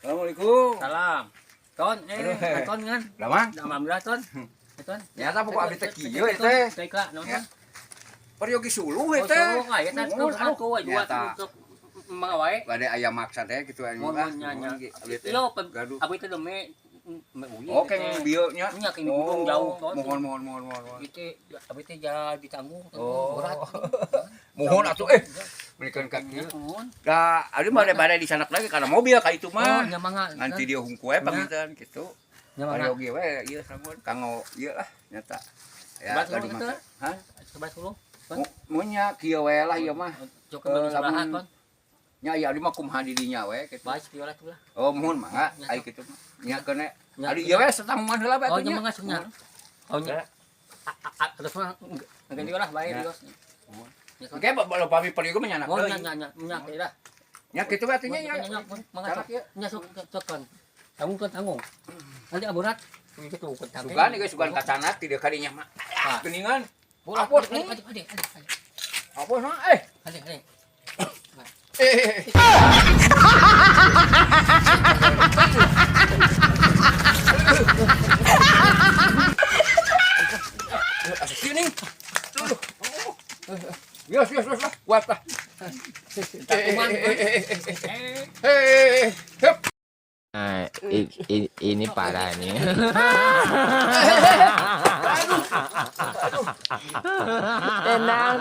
Assalamualaikum. Salam. Ton, ton kan? Lamang. Alhamdulillah ton. Ton. Nyata pokok abdi teh kieu teh. Teka, naon? Peryogi suluh Oh, teh. so aya teh aku wae dua untuk mangawai. Bade aya maksa teh kitu anu Mohon nyanya. Yo, abdi teh deme uyi. Oke, bieu nya. Nya kini gunung jauh ton. Mohon. Itu abdi teh ja ditanggung Oh. berat. Mohon atuh berikan kaki. Mohon. Da abdi bade di sanak lagi karena mobil ka itu Oh, mah. nya mangga. Nanti dia hungku we pangitan kitu. Nya mangga. Peryogi we ieu samun kanggo ieu lah nyata. Ya, Sebat tadi sulung mah. teh? Hah? Sebat sulung. Munya kieu we lah ieu mah. Cukup istirahat ton. Nya ieu abdi mah kumaha di dinya we kitu. Baik kieu lah tuh lah. Oh, mohon mangga ai kitu mah. Nya kene. Nya. Ari ieu we setamuan heula bae Oh, atuh nya nya. mangga sunya. Oh, nya. Terus mah enggak diolah bae dios. Oke, kalau pami pergi mah nyanak Oh, deui. nya dah. Nya kitu we atunya nya. Mangga nya sok tanggung. Nanti aburat itu tuh tanggung. Sugan geus sugan kacanat ti dieu kadinya mah. Geningan. Bola Apot ade. Apa mah Ade. Sini. Yes, kuat lah. Nah, ini parah nih. Tenang.